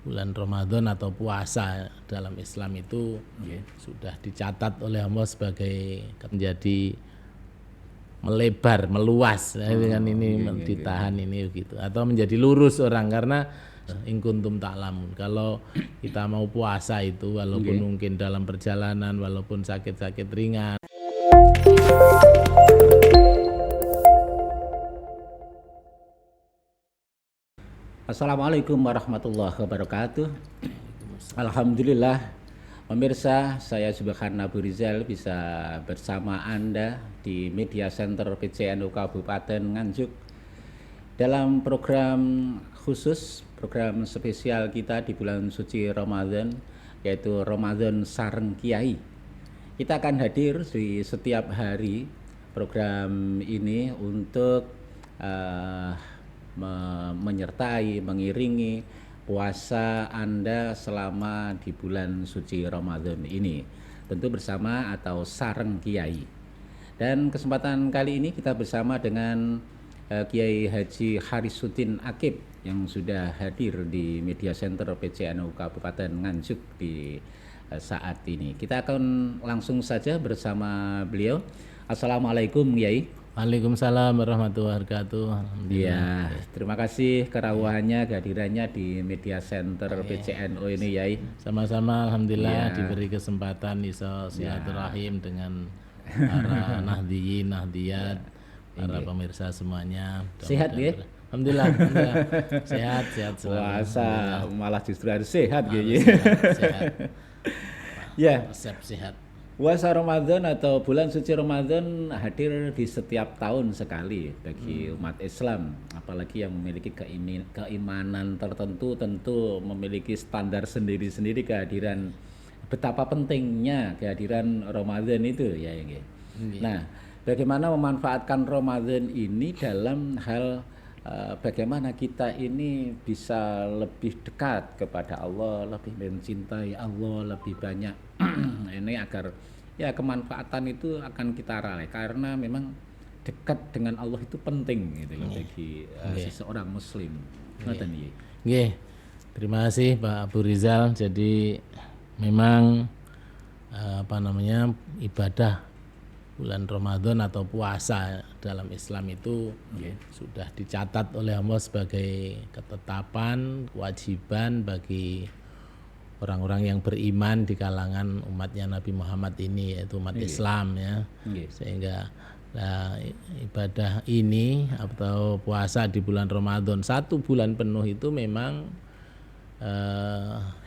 bulan Ramadan atau puasa dalam Islam itu sudah dicatat oleh Allah sebagai menjadi melebar, meluas, dengan ini ditahan ini gitu, atau menjadi lurus orang karena in kuntum ta'lamun. Kalau kita mau puasa itu walaupun mungkin dalam perjalanan, walaupun sakit-sakit ringan. Assalamualaikum warahmatullahi wabarakatuh. Alhamdulillah, pemirsa, saya Subhan Abu Rizal bisa bersama Anda di Media Center PCNU Kabupaten Nganjuk dalam program khusus, program spesial kita di bulan suci Ramadan, yaitu Ramadan Sareng Kiai. Kita akan hadir di setiap hari program ini untuk menyertai, mengiringi puasa Anda selama di bulan suci Ramadan ini, tentu bersama atau Sareng Kiai. Dan kesempatan kali ini kita bersama dengan Kiai Haji Harisuddin Akib yang sudah hadir di Media Center PCNU Kabupaten Nganjuk di saat ini. Kita akan langsung saja bersama beliau. Assalamualaikum Kiai. Waalaikumsalam warahmatullahi wabarakatuh. Ya, terima kasih kerawahannya, kehadirannya di Media Center PCNU ini, Yai. Sama-sama, alhamdulillah diberi kesempatan bisa silaturahim dengan para nahdiyin, nahdiyat, para pemirsa semuanya. Sehat ya? Alhamdulillah, sehat selalu. Puasa malah justru harus sehat gitu. Sehat. Ya. Resep sehat. Puasa Ramadan atau bulan suci Ramadan hadir di setiap tahun sekali bagi umat Islam, apalagi yang memiliki keimanan tertentu tentu memiliki standar sendiri-sendiri kehadiran, betapa pentingnya kehadiran Ramadan itu ya. Nah, bagaimana memanfaatkan Ramadan ini dalam hal bagaimana kita ini bisa lebih dekat kepada Allah, lebih mencintai Allah, lebih banyak ini agar ya kemanfaatan itu akan kita raih karena memang dekat dengan Allah itu penting gitu loh bagi seseorang muslim. Nggih. Terima kasih Pak Abu Rizal. Jadi memang ibadah bulan Ramadan atau puasa dalam Islam itu sudah dicatat oleh Allah sebagai ketetapan, kewajiban bagi orang-orang yang beriman di kalangan umatnya Nabi Muhammad ini, yaitu umat Islam ya. Sehingga ibadah ini atau puasa di bulan Ramadan 1 bulan penuh itu memang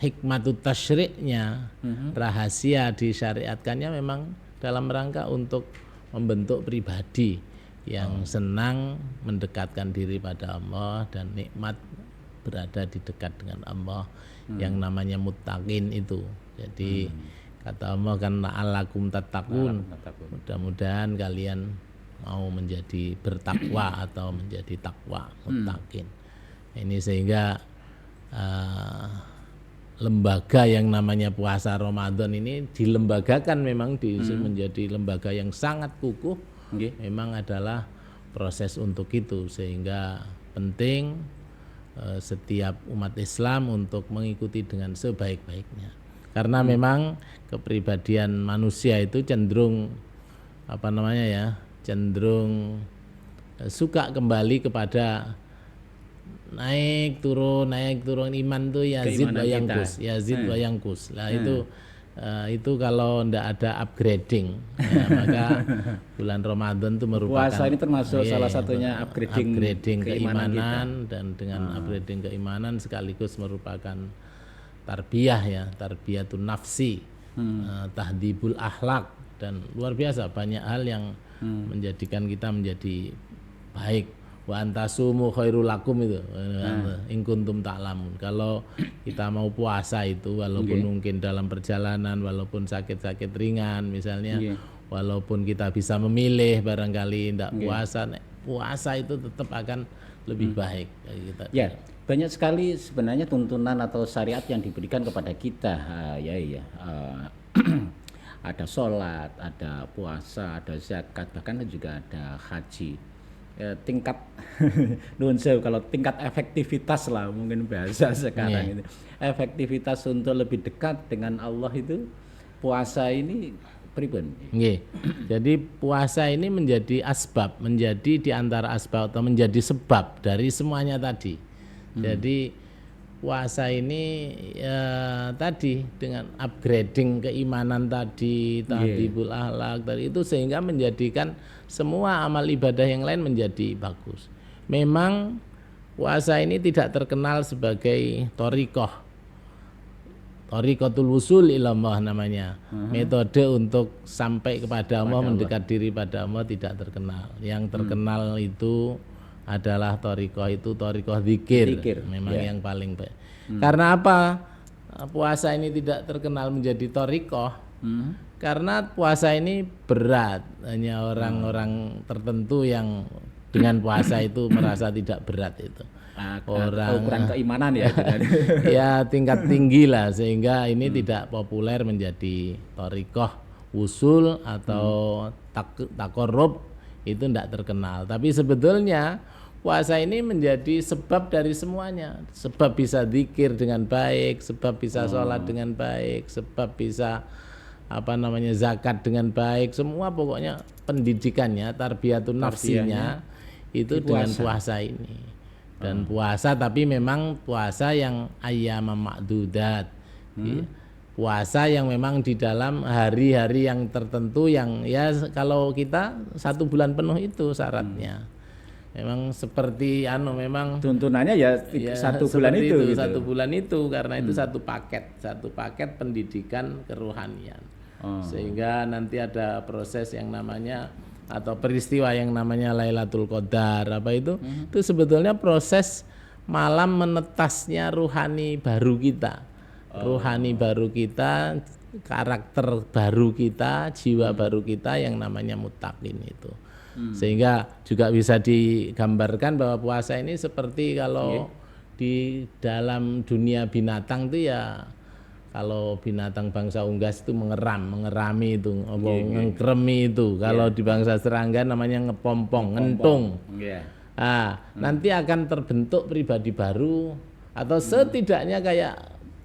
hikmatut tasyriknya, rahasia disyariatkannya memang dalam rangka untuk membentuk pribadi yang senang mendekatkan diri pada Allah dan nikmat berada di dekat dengan Allah, yang namanya muttaqin itu. Jadi kata Allah kan la'allakum tattaqun, mudah-mudahan kalian mau menjadi bertakwa atau menjadi takwa, muttaqin. Ini sehingga lembaga yang namanya puasa Ramadan ini dilembagakan memang menjadi lembaga yang sangat kukuh. Memang adalah proses untuk itu, sehingga penting setiap umat Islam untuk mengikuti dengan sebaik-baiknya, karena memang kepribadian manusia itu cenderung cenderung suka kembali kepada naik turun iman tuh yazid wa yangkus lah. Itu kalau ndak ada upgrading ya, maka bulan Ramadan itu merupakan puasa ini termasuk salah satunya upgrading keimanan dan dengan upgrading keimanan sekaligus merupakan tarbiyatun nafsi, tahdibul akhlak, dan luar biasa banyak hal yang menjadikan kita menjadi baik. Wa antasumu khairul lakum itu in kuntum ta'lamun. Kalau kita mau puasa itu walaupun mungkin dalam perjalanan, walaupun sakit-sakit ringan misalnya, walaupun kita bisa memilih barangkali tidak puasa itu tetap akan lebih baik kita. Ya, banyak sekali sebenarnya tuntunan atau syariat yang diberikan kepada kita ada sholat, ada puasa, ada zakat, bahkan juga ada haji. tingkat nuwun sewu, kalau tingkat efektivitas lah mungkin bahasa sekarang ini. Efektivitas untuk lebih dekat dengan Allah itu puasa ini pripun? Nggih. Jadi puasa ini menjadi asbab, menjadi di antara asbab atau menjadi sebab dari semuanya tadi. Jadi puasa ini tadi dengan upgrading keimanan tadi, tahdibul akhlak tadi itu, sehingga menjadikan semua amal ibadah yang lain menjadi bagus. Memang puasa ini tidak terkenal sebagai thariqah. Thariqatul wusul ilallah namanya. Metode untuk sampai kepada Allah, mendekat diri pada Allah tidak terkenal. Yang terkenal itu adalah thariqah zikir. Memang yang paling baik. Karena apa? Puasa ini tidak terkenal menjadi thariqah. Karena puasa ini berat. Hanya orang-orang tertentu yang dengan puasa itu merasa tidak berat itu. Ukuran keimanan ya. Ya tingkat tinggi lah, sehingga ini tidak populer menjadi thariqah wusul atau taqarrub, itu tidak terkenal. Tapi sebetulnya puasa ini menjadi sebab dari semuanya. Sebab bisa zikir dengan baik, sebab bisa sholat dengan baik, sebab bisa zakat dengan baik. Semua pokoknya pendidikannya, tarbiyatun nafsinya itu dengan puasa ini. Dan puasa, tapi memang puasa yang ayyam ma'dudat. Puasa yang memang di dalam hari-hari yang tertentu, yang ya kalau kita 1 bulan penuh itu syaratnya. Memang seperti memang tuntunannya ya 1 bulan itu. Gitu. 1 bulan itu karena itu satu paket pendidikan kerohanian. Sehingga nanti ada proses yang namanya atau peristiwa yang namanya Lailatul Qadar itu sebetulnya proses malam menetasnya ruhani baru kita. Ruhani baru kita, karakter baru kita, jiwa baru kita yang namanya muttaqin itu. Sehingga juga bisa digambarkan bahwa puasa ini seperti kalau di dalam dunia binatang itu ya, kalau binatang bangsa unggas itu mengerami itu, ngengkremi itu. Kalau di bangsa serangga namanya ngepompong, ngentung. Nanti akan terbentuk pribadi baru, atau setidaknya kayak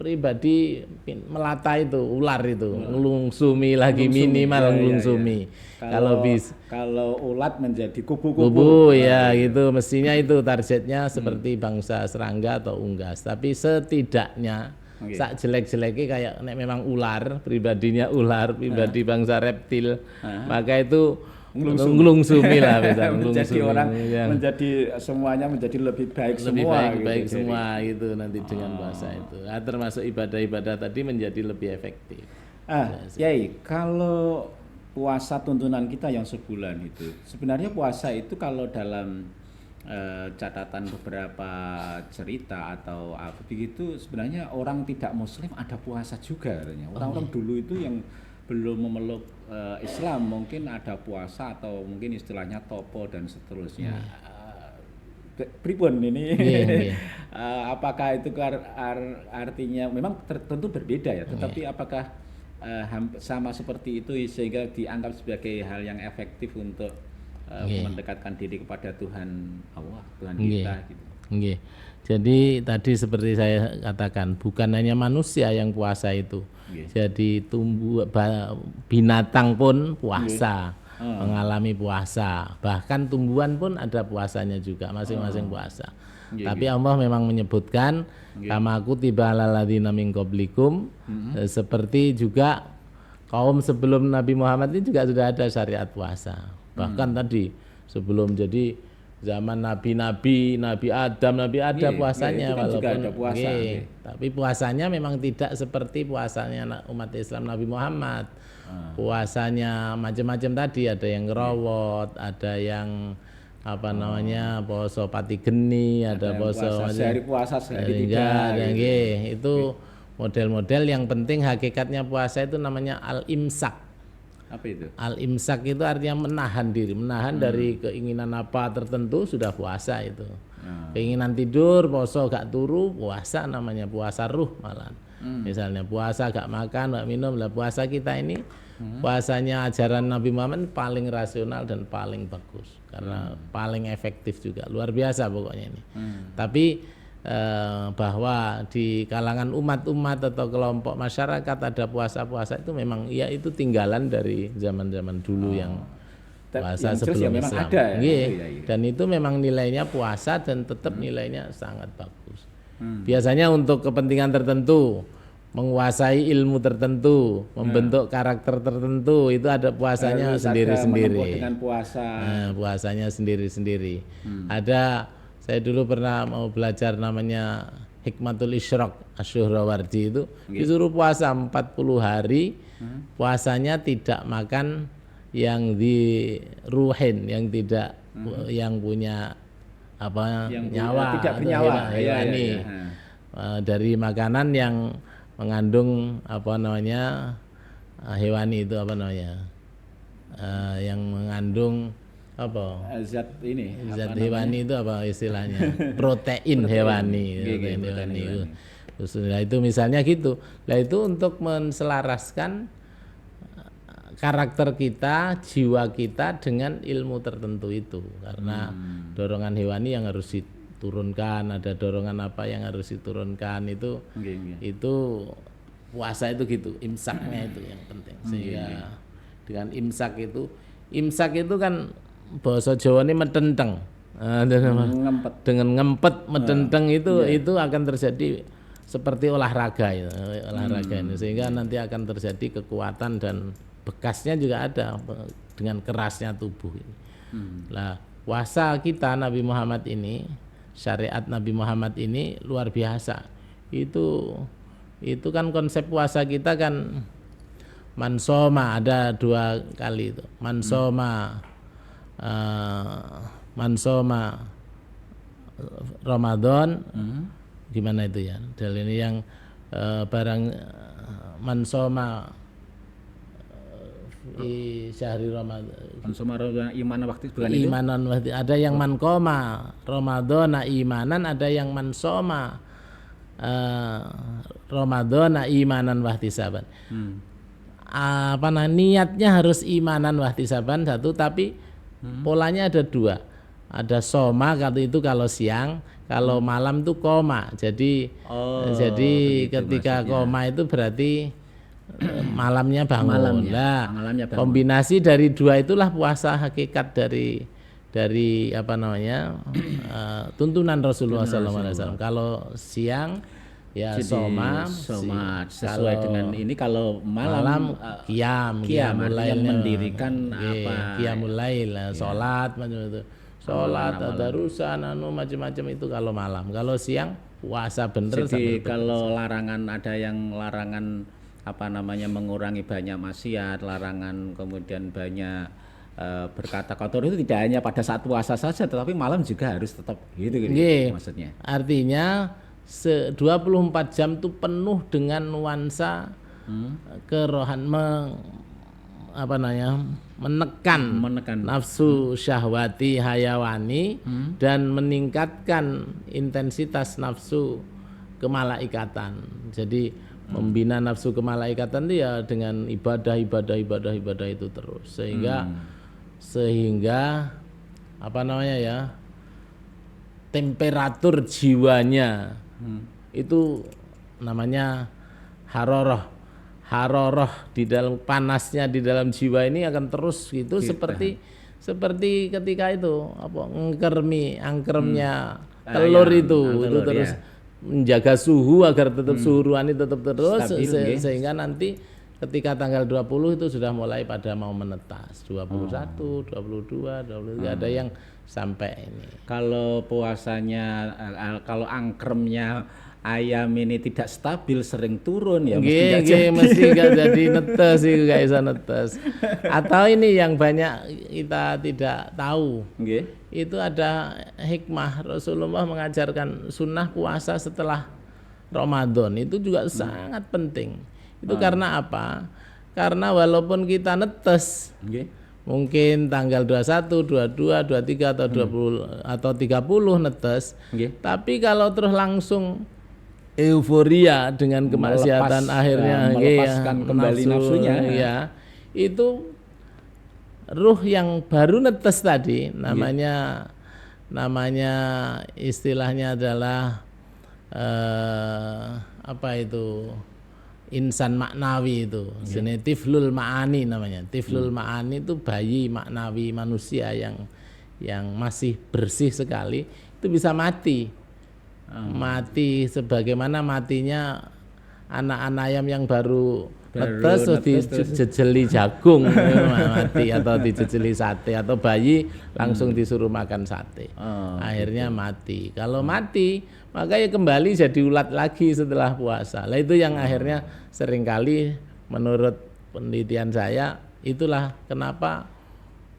pribadi melata itu, ular itu, ngelungsumi lagi, minimal ngelungsumi. Kalau ulat menjadi kupu-kupu ya gitu, mestinya itu targetnya seperti bangsa serangga atau unggas. Tapi setidaknya sak jelek-jeleknya kayak memang ular, pribadinya ular, pribadi bangsa reptil, maka itu ngelungsumi lah, menjadi orang menjadi semuanya menjadi lebih baik semua gitu nanti dengan puasa itu. Termasuk ibadah-ibadah tadi menjadi lebih efektif. Yai, kalau puasa tuntunan kita yang sebulan itu, sebenarnya puasa itu kalau dalam catatan beberapa cerita atau apa begitu, sebenarnya orang tidak muslim ada puasa juga katanya. Orang-orang dulu itu yang belum memeluk Islam mungkin ada puasa atau mungkin istilahnya topo dan seterusnya. Pripun ini? Apakah itu artinya memang tentu berbeda ya, tetapi apakah sama seperti itu sehingga dianggap sebagai hal yang efektif untuk mendekatkan diri kepada Tuhan Allah, Tuhan kita gitu. Jadi tadi seperti saya katakan, bukan hanya manusia yang puasa itu. Jadi binatang pun puasa, mengalami puasa. Bahkan tumbuhan pun ada puasanya juga, masing-masing puasa. Tapi Allah memang menyebutkan kama kutiba alal ladzina min qablikum, seperti juga kaum sebelum Nabi Muhammad ini juga sudah ada syariat puasa. Bahkan tadi sebelum jadi zaman nabi-nabi, Nabi Adam ada puasanya, walaupun ada puasa, tapi puasanya memang tidak seperti puasanya umat Islam Nabi Muhammad. Puasanya macam-macam tadi, ada yang ngerawat, ada yang poso pati geni, ada poso sehari puasa sehari tidak. Itu model-model yang penting hakikatnya puasa itu namanya al-imsak. Apa itu? Al-imsak itu artinya menahan diri, menahan dari keinginan apa tertentu sudah puasa itu. Keinginan tidur, poso gak turu, puasa namanya, puasa ruh malah. Misalnya puasa gak makan, gak minum, lah puasa kita ini puasanya ajaran Nabi Muhammad paling rasional dan paling bagus karena paling efektif juga, luar biasa pokoknya ini. Tapi bahwa di kalangan umat-umat atau kelompok masyarakat ada puasa-puasa itu memang ya itu tinggalan dari zaman-zaman dulu yang puasa sebelum memang Islam. ada, ya? Iya. Dan itu memang nilainya puasa dan tetap nilainya sangat bagus. Biasanya untuk kepentingan tertentu, menguasai ilmu tertentu, membentuk karakter tertentu, itu ada puasanya sendiri-sendiri. Dengan puasa. Nah, puasanya sendiri-sendiri. Ada, saya dulu pernah mau belajar namanya Hikmatul Isyraq Asy-Syuhrawardi itu disuruh puasa 40 hari, puasanya tidak makan yang di ruhin, yang tidak yang punya apa yang nyawa, tidak bernyawa, hewani. Dari makanan yang mengandung apa namanya hewani itu apa namanya yang mengandung apa zat ini zat hewani itu apa istilahnya protein hewani, protein hewani. Nah, itu misalnya gitu. Nah itu untuk menselaraskan karakter kita, jiwa kita dengan ilmu tertentu itu, karena dorongan hewani yang harus diturunkan, ada dorongan apa yang harus diturunkan itu puasa itu gitu, imsaknya itu yang penting. Sehingga dengan imsak itu kan bahasa Jawa ini metenteng. Dengan ngempet metenteng itu akan terjadi seperti olahraga ya, ini, sehingga nanti akan terjadi kekuatan dan bekasnya juga ada dengan kerasnya tubuh ini. Lah puasa kita Nabi Muhammad ini, syariat Nabi Muhammad ini luar biasa. Itu kan konsep puasa kita kan mansoma, ada 2 kali itu. Mansoma Ramadan, gimana itu ya? Dalil ini yang barang mansoma di syahri Ramadan. Mansoma Ramadan imanan waktu bulan itu. Imanan waktu, ada yang mankoma Ramadan imanan, ada yang mansoma Ramadan imanan wahtisaban. Niatnya harus imanan wahtisaban satu, tapi polanya ada 2. Ada soma kalau siang, kalau malam tuh koma. Jadi ketika koma itu berarti malamnya bangun. Kombinasi dari 2 itulah puasa hakikat dari apa namanya tuntunan Rasulullah SAW. Kalau siang ya soma sesuai dengan ini, kalau malam qiyam mulai mendirikan qiyamul lail, salat macam itu. Salat, tadarusan, macam-macam itu kalau malam. Kalau siang puasa bener. Jadi kalau larangan, ada yang larangan mengurangi banyak maksiat, larangan kemudian banyak berkata kotor, itu tidak hanya pada saat puasa saja, tetapi malam juga harus tetap gitu maksudnya. Artinya 24 jam itu penuh dengan nuansa kerohan, menekan nafsu syahwati hayawani dan meningkatkan intensitas nafsu kemalaikatan. Jadi membina nafsu kemalaikatan itu ya dengan ibadah itu terus, sehingga temperatur jiwanya itu namanya haroroh di dalam, panasnya di dalam jiwa ini akan terus gitu, seperti ketika itu angkremnya telur itu terus menjaga suhu agar tetap suhu ruangan tetap terus stabil, sehingga nanti ketika tanggal 20 itu sudah mulai pada mau menetas, 21, 22, 23 ada yang sampai ini. Kalau puasanya, kalau angkremnya ayam ini tidak stabil, sering turun ya, mesti nggak jadi netes, itu nggak bisa netes. Atau ini yang banyak kita tidak tahu, itu ada hikmah Rasulullah mengajarkan sunnah puasa setelah Ramadan itu juga sangat penting. Itu karena apa? karena walaupun kita netes Nggih. mungkin tanggal 21, 22, 23 atau 20 atau 30 netes, Nggih. tapi kalau terus langsung euforia dengan kemaksiatan akhirnya melepaskan kembali nafsunya. ya, itu ruh yang baru netes tadi namanya istilahnya adalah apa itu, insan maknawi itu, jenis tiflul ma'ani namanya. Tiflul ma'ani itu bayi maknawi manusia yang masih bersih sekali, itu bisa mati. Mati sebagaimana matinya anak-anak ayam yang baru netes terus dijejeli jagung mati, atau dijejeli sate, atau bayi langsung disuruh makan sate. Akhirnya mati. Kalau mati maka ya kembali jadi ulat lagi setelah puasa. Lah itu yang akhirnya seringkali menurut penelitian saya, itulah kenapa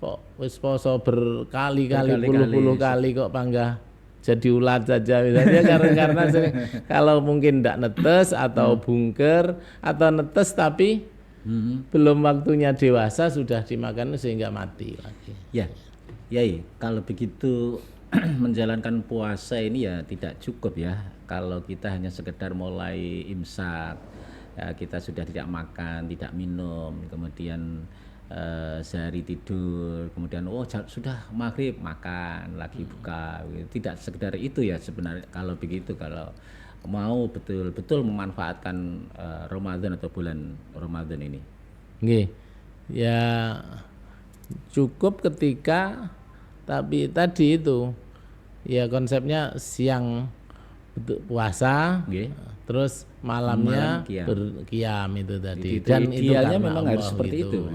kok wis poso berkali-kali puluh-puluh kali kok panggah jadi ulat saja misalnya, karena sering, kalau mungkin tidak netes atau bungker, atau netes tapi belum waktunya dewasa sudah dimakan sehingga mati lagi. Ya, Yai, kalau begitu menjalankan puasa ini ya tidak cukup ya. Kalau kita hanya sekedar mulai imsak, ya kita sudah tidak makan, tidak minum, kemudian sehari tidur, kemudian sudah maghrib makan lagi buka, tidak sekedar itu ya sebenarnya. Kalau begitu, kalau mau betul-betul memanfaatkan Ramadan atau bulan Ramadan ini, Nggih. Ya cukup ketika, tapi tadi itu ya konsepnya siang puasa, terus malamnya berqiyam itu tadi. Dan itu karena memang Allah harus seperti itu.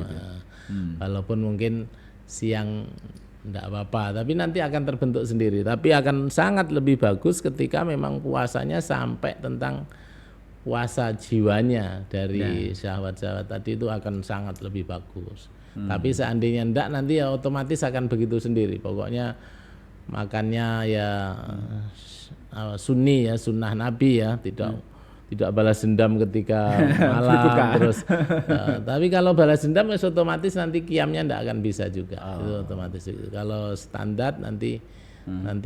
Walaupun mungkin siang enggak apa-apa, tapi nanti akan terbentuk sendiri. Tapi akan sangat lebih bagus ketika memang puasanya sampai tentang puasa jiwanya dari syahwat-syahwat tadi, itu akan sangat lebih bagus. Tapi seandainya enggak, nanti ya otomatis akan begitu sendiri. Pokoknya makannya ya sunni ya, sunnah Nabi ya, tidak balas dendam ketika malam terus. Tapi kalau balas dendam otomatis nanti qiyamnya tidak akan bisa juga. Itu otomatis. Kalau standar nanti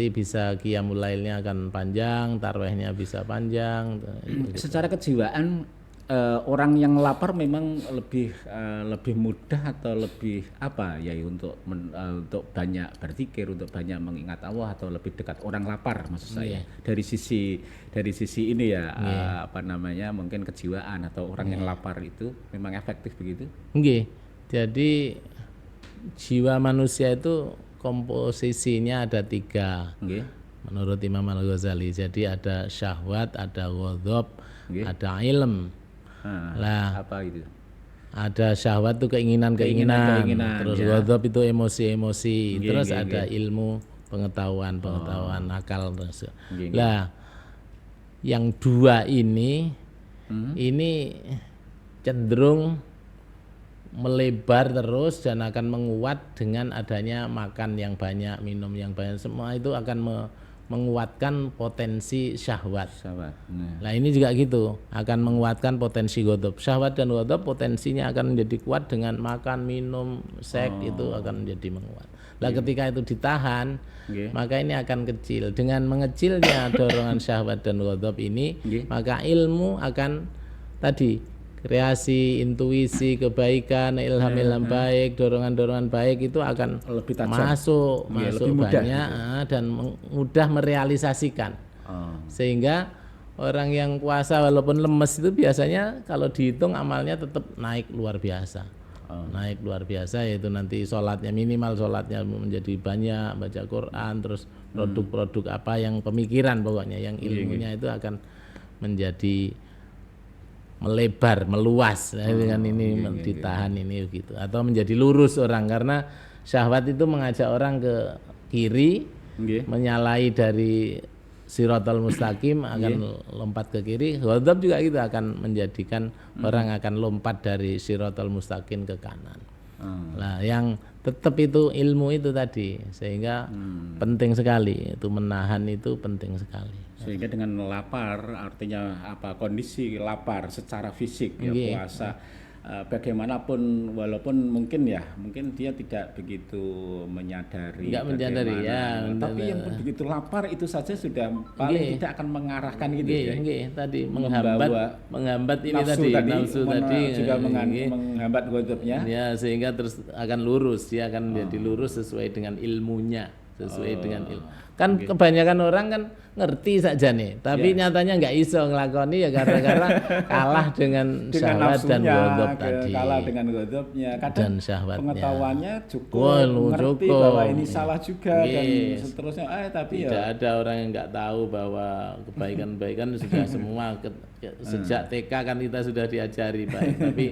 bisa qiyamul lailnya akan panjang, tarawihnya bisa panjang. Secara kejiwaan orang yang lapar memang lebih mudah atau lebih apa ya untuk banyak berzikir, untuk banyak mengingat Allah, atau lebih dekat orang lapar maksud saya. Dari sisi ini ya, apa namanya, mungkin kejiwaan atau orang yang lapar itu memang efektif begitu. Nggih. Jadi jiwa manusia itu komposisinya ada 3. Menurut Imam Al-Ghazali. Jadi ada syahwat, ada ghadab, ada ilm. Lah, apa itu? Ada syahwat itu keinginan, terus ghadab itu emosi, terus ada ilmu, pengetahuan, akal terus. Lah, yang 2 ini cenderung melebar terus dan akan menguat dengan adanya makan yang banyak, minum yang banyak. Semua itu akan menguatkan potensi syahwat. Nah ini juga gitu, akan menguatkan potensi ghadab. Syahwat dan ghadab potensinya akan menjadi kuat dengan makan, minum, seks, itu akan menjadi menguat. Nah ketika itu ditahan, maka ini akan kecil. Dengan mengecilnya dorongan syahwat dan ghadab ini, maka ilmu akan tadi, kreasi, intuisi, kebaikan, ilham baik, dorongan baik itu akan lebih masuk banyak dan mudah merealisasikan. Sehingga orang yang puasa walaupun lemes itu biasanya kalau dihitung amalnya tetap naik luar biasa. Naik luar biasa, yaitu nanti sholatnya, minimal sholatnya menjadi banyak, baca Quran, terus produk-produk apa yang pemikiran, pokoknya yang ilmunya itu akan menjadi melebar, meluas dengan ini ditahan ini gitu, atau menjadi lurus orang, karena syahwat itu mengajak orang ke kiri, menyalahi dari Siratal Mustaqim, akan lompat ke kiri. Ghadab juga gitu, akan menjadikan orang akan lompat dari Siratal Mustaqim ke kanan. Nah, yang tetap itu ilmu itu tadi, sehingga penting sekali itu, menahan itu penting sekali. Sehingga dengan lapar, artinya apa, kondisi lapar secara fisik ya, puasa bagaimanapun walaupun mungkin dia tidak begitu menyadari Enggak menyadari ya, tapi yang begitu lapar itu saja sudah paling tidak akan mengarahkan gitu ya. Tadi menghambat ini nafsu tadi juga menghambat ghadabnya. Ya, sehingga terus akan lurus, dia akan menjadi lurus sesuai dengan ilmunya, sesuai dengan ilmu. Kan kebanyakan orang kan ngerti saja nih, tapi nyatanya nggak iso ngelakoni ya gara-gara kalah dengan syahwat dan ghadab tadi. Kalah dengan ghadabnya. Kadang pengetahuannya cukup, ngerti bahwa ini salah juga dan seterusnya. Tapi tidak ada orang yang nggak tahu bahwa kebaikan-kebaikan sudah semua sejak TK kan kita sudah diajari baik, tapi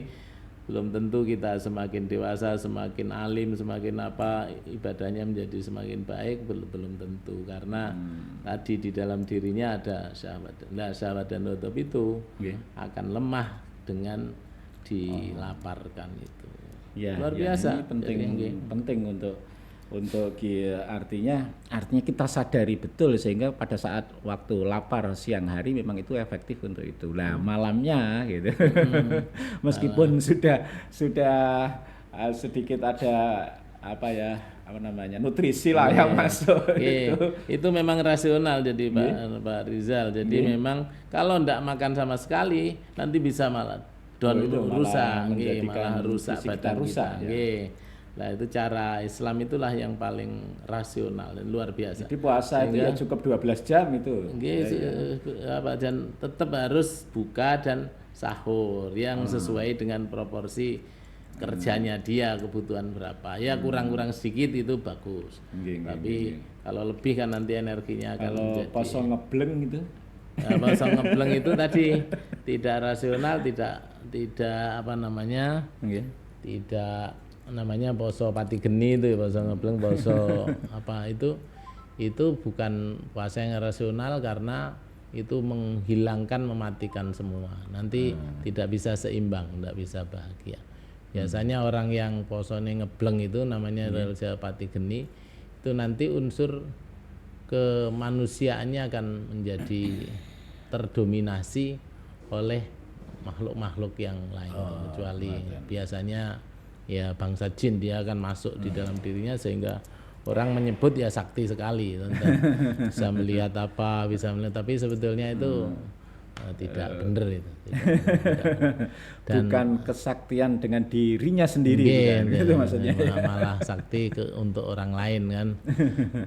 belum tentu kita semakin dewasa, semakin alim, semakin apa ibadahnya menjadi semakin baik, belum tentu karena tadi di dalam dirinya ada syahwat. Nah, syahwat dan ghadab itu akan lemah dengan dilaparkan itu. Luar biasa. Ini penting untuk artinya kita sadari betul sehingga pada saat waktu lapar siang hari memang itu efektif untuk itu. Nah, malamnya gitu. Meskipun sudah sedikit ada nutrisi lah yang masuk itu memang rasional jadi Pak Rizal. Jadi memang kalau enggak makan sama sekali nanti bisa malah rusak, malah rusak badan kita. Nah, itu cara Islam itulah yang paling rasional dan luar biasa. Jadi puasa itu ya cukup 12 jam itu. Dan tetap harus buka dan sahur yang sesuai dengan proporsi kerjanya dia, kebutuhan berapa. Ya kurang-kurang sedikit itu bagus. Tapi kalau lebih kan nanti energinya akan kalau menjadi poso ngebleng gitu. Poso ngebleng itu tadi tidak rasional, tidak tidak poso pati geni itu, poso ngebleng, poso itu bukan puasa yang rasional karena itu menghilangkan, mematikan semua. Nanti tidak bisa seimbang, tidak bisa bahagia. Biasanya orang yang posone ngebleng itu namanya pati geni, itu nanti unsur kemanusiaannya akan menjadi terdominasi oleh makhluk-makhluk yang lain, kecuali biasanya ya bangsa jin, dia akan masuk di dalam dirinya sehingga orang menyebut ya sakti sekali, bisa melihat apa, bisa melihat, tapi sebetulnya itu tidak benar itu. Dan bukan kesaktian dengan dirinya sendiri, itu maksudnya. Malah sakti untuk orang lain kan,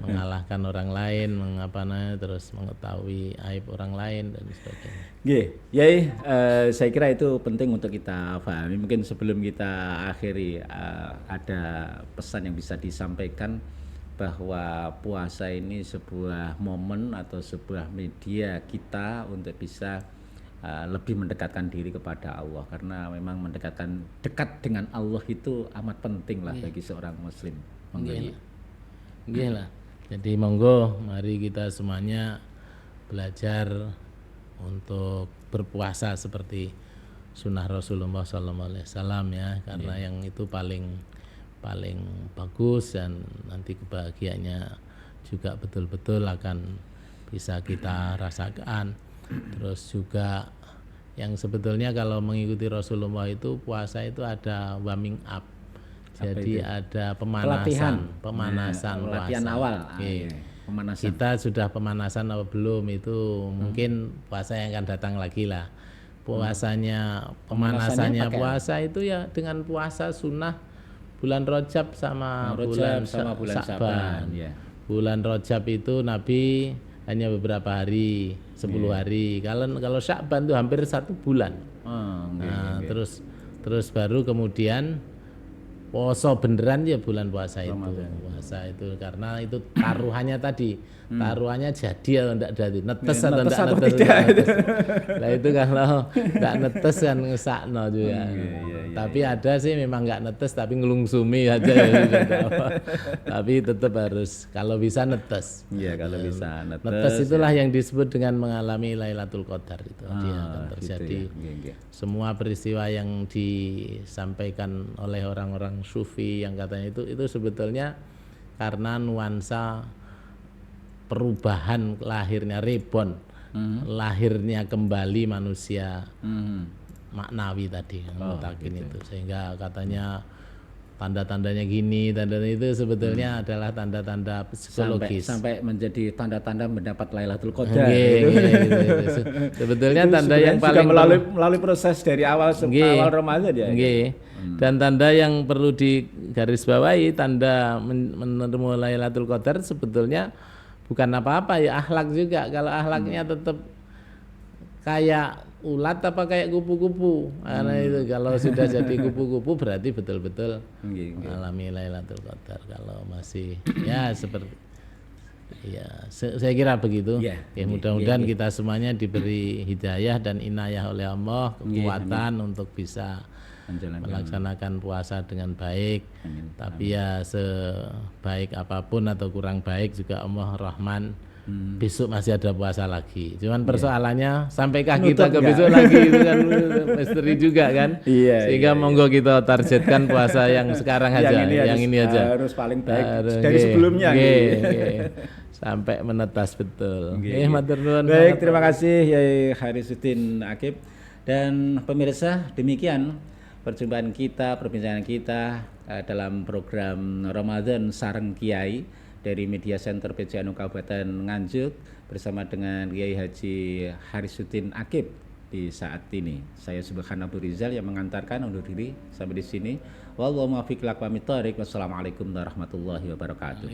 mengalahkan orang lain, terus mengetahui aib orang lain dan sebagainya. Saya kira itu penting untuk kita pahami. Mungkin sebelum kita akhiri ada pesan yang bisa disampaikan bahwa puasa ini sebuah momen atau sebuah media kita untuk bisa lebih mendekatkan diri kepada Allah, karena memang dekat dengan Allah itu amat penting lah bagi seorang muslim. Jadi monggo mari kita semuanya belajar untuk berpuasa seperti sunnah Rasulullah SAW ya, karena yang itu paling bagus dan nanti kebahagiaannya juga betul-betul akan bisa kita rasakan. Terus juga yang sebetulnya kalau mengikuti Rasulullah itu puasa itu ada warming up. Jadi ada pemanasan puasa. Latihan awal. Pemanasan. Kita sudah pemanasan atau belum itu mungkin puasa yang akan datang lagi lah. Pemanasannya puasa itu ya dengan puasa sunnah bulan Rajab sama bulan Sya'ban. Bulan Rajab itu Nabi hanya beberapa hari, 10 hari. Kalau Sya'ban itu hampir 1 bulan. Terus baru kemudian poso beneran ya bulan puasa itu. Puasa itu karena itu taruhannya tadi. Taruhannya jadi atau enggak jadi, netes atau enggak netes. Nah itu kalau enggak netes kan ngesakno juga. Tapi ada sih memang enggak netes tapi ngelungsumi aja ya. Tapi tetap harus kalau bisa netes. Iya, kalau bisa netes. Netes itulah yang disebut dengan mengalami Lailatul Qadar itu. Dia akan terjadi semua peristiwa yang disampaikan oleh orang-orang sufi yang katanya itu sebetulnya karena nuansa perubahan lahirnya reborn, lahirnya kembali manusia maknawi tadi mutakin itu, sehingga katanya tanda-tandanya gini, tandanya itu sebetulnya adalah tanda-tanda psikologis sampai menjadi tanda-tanda mendapat Lailatul Qadar. Gitu. Sebetulnya itu tanda yang paling melalui proses dari awal Ramadan ya. Dan tanda yang perlu digarisbawahi, tanda menerima Lailatul Qadar sebetulnya bukan apa-apa ya, akhlak juga. Kalau akhlaknya tetap kayak ulat apa kayak kupu-kupu, karena itu kalau sudah jadi kupu-kupu berarti betul-betul mengalami Lailatul Qadar. Kalau masih ya seperti ya saya kira begitu. Mudah-mudahan kita semuanya diberi hidayah dan inayah oleh Allah, kekuatan untuk bisa melaksanakan puasa dengan baik. Tapi ya sebaik apapun atau kurang baik juga Allah Rahman. Besok masih ada puasa lagi. Cuman persoalannya sampaikah kita ke besok lagi, itu kan misteri juga kan. Sehingga monggo kita targetkan puasa yang sekarang aja, yang ini aja. Harus paling baik dari sebelumnya. Sampai menetas betul. Matur nuwun. Baik, terima kasih Yai Harisuddin Aqib. Dan pemirsa, demikian perjumpaan kita, perbincangan kita dalam program Ramadan Sareng Kiai dari Media Center PJNU Kabupaten Nganjuk bersama dengan Kiai Haji Harisuddin Aqib di saat ini. Saya Subhan Abdul Rizal yang mengantarkan undur diri sampai di sini. Wallahu muwaffiq ila aqwamit thoriq. Wassalamualaikum warahmatullahi wabarakatuh.